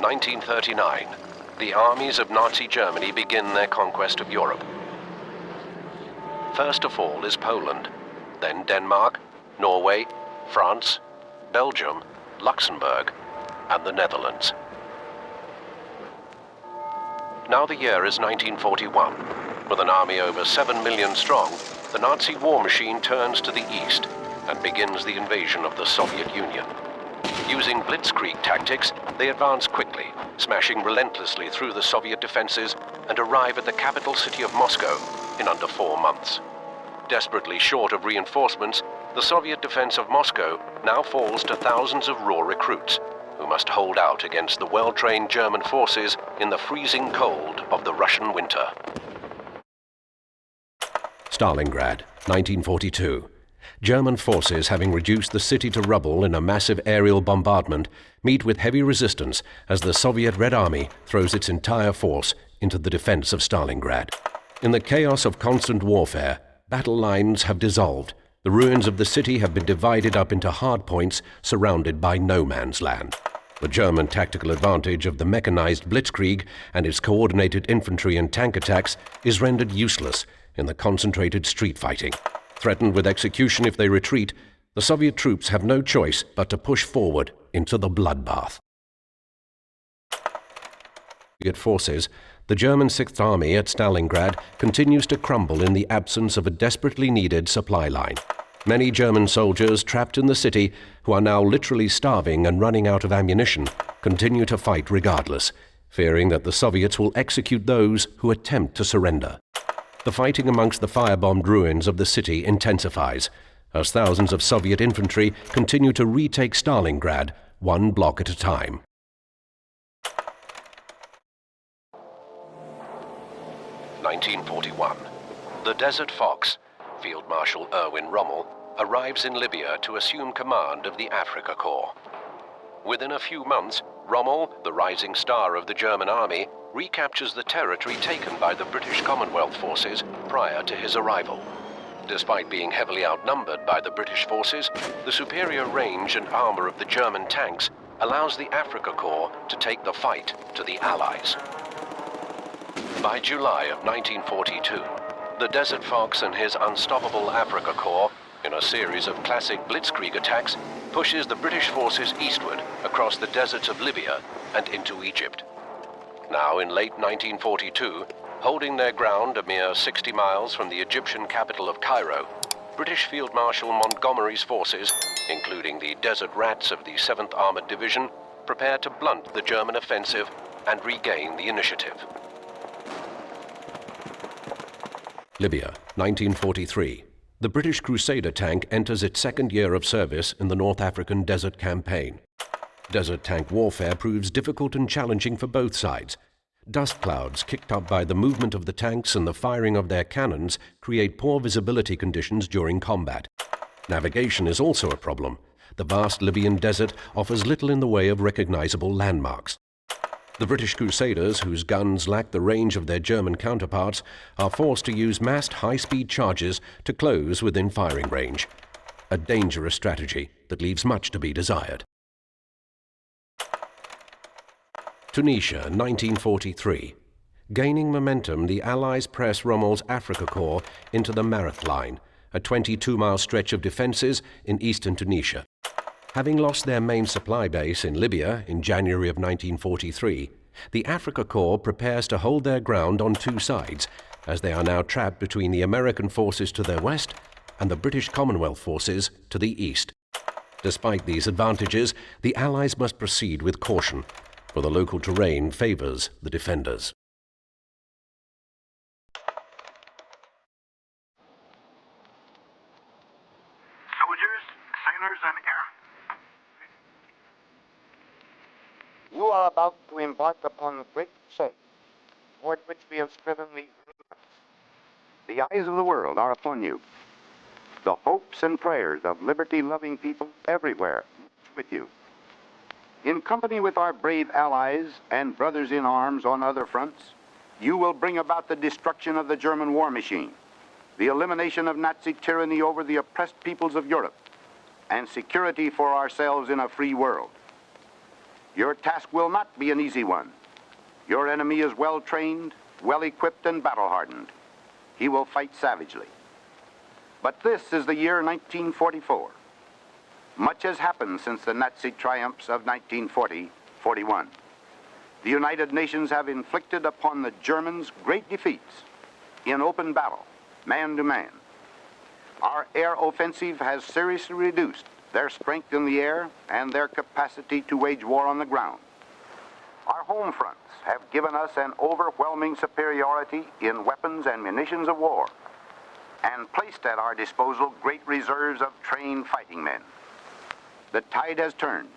1939. The armies of Nazi Germany begin their conquest of Europe. First of all is Poland, then Denmark, Norway, France, Belgium, Luxembourg, and the Netherlands. Now the year is 1941. With an army over 7 million strong, the Nazi war machine turns to the east and begins the invasion of the Soviet Union. Using blitzkrieg tactics, they advance quickly, smashing relentlessly through the Soviet defenses and arrive at the capital city of Moscow in under 4 months. Desperately short of reinforcements, the Soviet defense of Moscow now falls to thousands of raw recruits who must hold out against the well-trained German forces in the freezing cold of the Russian winter. Stalingrad, 1942. German forces, having reduced the city to rubble in a massive aerial bombardment, meet with heavy resistance as the Soviet Red Army throws its entire force into the defense of Stalingrad. In the chaos of constant warfare, battle lines have dissolved. The ruins of the city have been divided up into hardpoints surrounded by no man's land. The German tactical advantage of the mechanized blitzkrieg and its coordinated infantry and tank attacks is rendered useless in the concentrated street fighting. Threatened with execution if they retreat, the Soviet troops have no choice but to push forward into the bloodbath. Soviet forces, the German Sixth Army at Stalingrad continues to crumble in the absence of a desperately needed supply line. Many German soldiers trapped in the city, who are now literally starving and running out of ammunition, continue to fight regardless, fearing that the Soviets will execute those who attempt to surrender. The fighting amongst the firebombed ruins of the city intensifies, as thousands of Soviet infantry continue to retake Stalingrad one block at a time. (1941). The Desert Fox, Field Marshal Erwin Rommel, arrives in Libya to assume command of the Africa Corps. Within a few months, Rommel, the rising star of the German army, recaptures the territory taken by the British Commonwealth forces prior to his arrival. Despite being heavily outnumbered by the British forces, the superior range and armor of the German tanks allows the Africa Corps to take the fight to the Allies. By July of 1942, the Desert Fox and his unstoppable Africa Corps, in a series of classic blitzkrieg attacks, pushes the British forces eastward across the deserts of Libya and into Egypt. Now in late 1942, holding their ground a mere 60 miles from the Egyptian capital of Cairo, British Field Marshal Montgomery's forces, including the Desert Rats of the 7th Armored Division, prepare to blunt the German offensive and regain the initiative. Libya, 1943. The British Crusader tank enters its second year of service in the North African Desert Campaign. Desert tank warfare proves difficult and challenging for both sides. Dust clouds kicked up by the movement of the tanks and the firing of their cannons create poor visibility conditions during combat. Navigation is also a problem. The vast Libyan desert offers little in the way of recognizable landmarks. The British Crusaders, whose guns lack the range of their German counterparts, are forced to use massed high-speed charges to close within firing range. A dangerous strategy that leaves much to be desired. Tunisia, 1943. Gaining momentum, the Allies press Rommel's Africa Corps into the Mareth Line, a 22-mile stretch of defenses in eastern Tunisia. Having lost their main supply base in Libya in January of 1943, the Africa Corps prepares to hold their ground on two sides, as they are now trapped between the American forces to their west and the British Commonwealth forces to the east. Despite these advantages, the Allies must proceed with caution, for the local terrain favors the defenders. Soldiers, sailors, and airmen. You are about to embark upon a great journey, toward which we have striven these months. The eyes of the world are upon you. The hopes and prayers of liberty-loving people everywhere with you. In company with our brave allies and brothers in arms on other fronts, you will bring about the destruction of the German war machine, the elimination of Nazi tyranny over the oppressed peoples of Europe, and security for ourselves in a free world. Your task will not be an easy one. Your enemy is well trained, well equipped, and battle hardened. He will fight savagely. But this is the year 1944. Much has happened since the Nazi triumphs of 1940-41. The United Nations have inflicted upon the Germans great defeats in open battle, man to man. Our air offensive has seriously reduced their strength in the air and their capacity to wage war on the ground. Our home fronts have given us an overwhelming superiority in weapons and munitions of war, and placed at our disposal great reserves of trained fighting men. The tide has turned.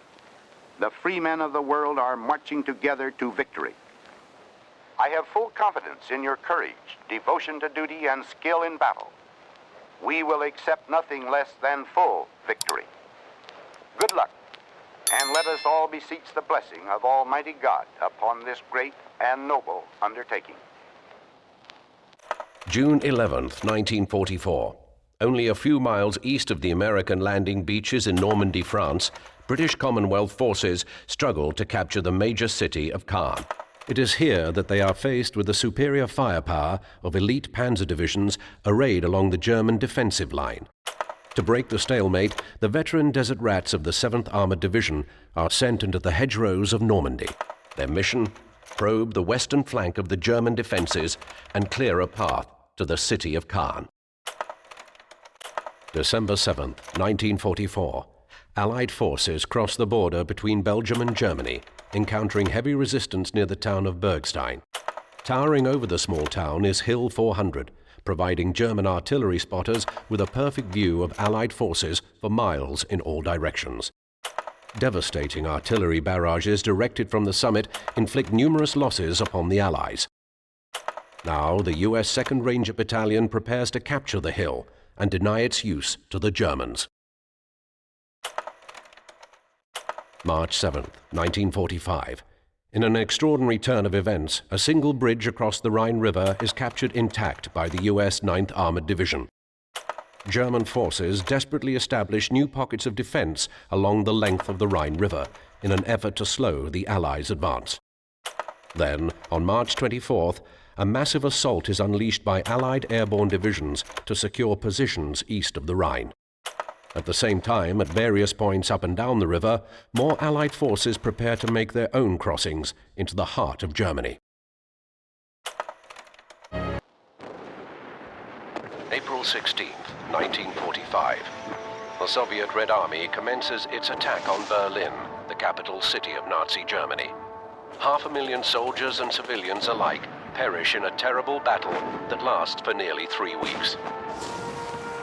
The free men of the world are marching together to victory. I have full confidence in your courage, devotion to duty, and skill in battle. We will accept nothing less than full victory. Good luck, and let us all beseech the blessing of Almighty God upon this great and noble undertaking. June 11th, 1944. Only a few miles east of the American landing beaches in Normandy, France, British Commonwealth forces struggle to capture the major city of Caen. It is here that they are faced with the superior firepower of elite panzer divisions arrayed along the German defensive line. To break the stalemate, the veteran desert rats of the 7th Armored Division are sent into the hedgerows of Normandy. Their mission? Probe the western flank of the German defenses and clear a path to the city of Caen. December 7th, 1944. Allied forces cross the border between Belgium and Germany, encountering heavy resistance near the town of Bergstein. Towering over the small town is Hill 400, providing German artillery spotters with a perfect view of Allied forces for miles in all directions. Devastating artillery barrages directed from the summit inflict numerous losses upon the Allies. Now the U.S. 2nd Ranger Battalion prepares to capture the hill and deny its use to the Germans. March 7th, 1945. In an extraordinary turn of events, a single bridge across the Rhine River is captured intact by the U.S. 9th Armored Division. German forces desperately establish new pockets of defense along the length of the Rhine River in an effort to slow the Allies' advance. Then, on March 24th, a massive assault is unleashed by Allied airborne divisions to secure positions east of the Rhine. At the same time, at various points up and down the river, more Allied forces prepare to make their own crossings into the heart of Germany. April 16, 1945. The Soviet Red Army commences its attack on Berlin, the capital city of Nazi Germany. 500,000 soldiers and civilians alike perish in a terrible battle that lasts for nearly 3 weeks.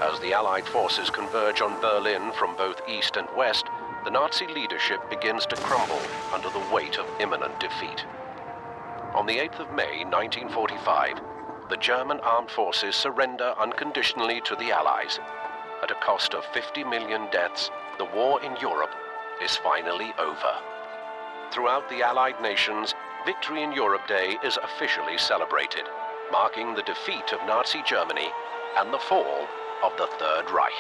As the Allied forces converge on Berlin from both east and west, the Nazi leadership begins to crumble under the weight of imminent defeat. On the 8th of May, 1945, the German armed forces surrender unconditionally to the Allies. At a cost of 50 million deaths, the war in Europe is finally over. Throughout the Allied nations, Victory in Europe Day is officially celebrated, marking the defeat of Nazi Germany and the fall of the Third Reich.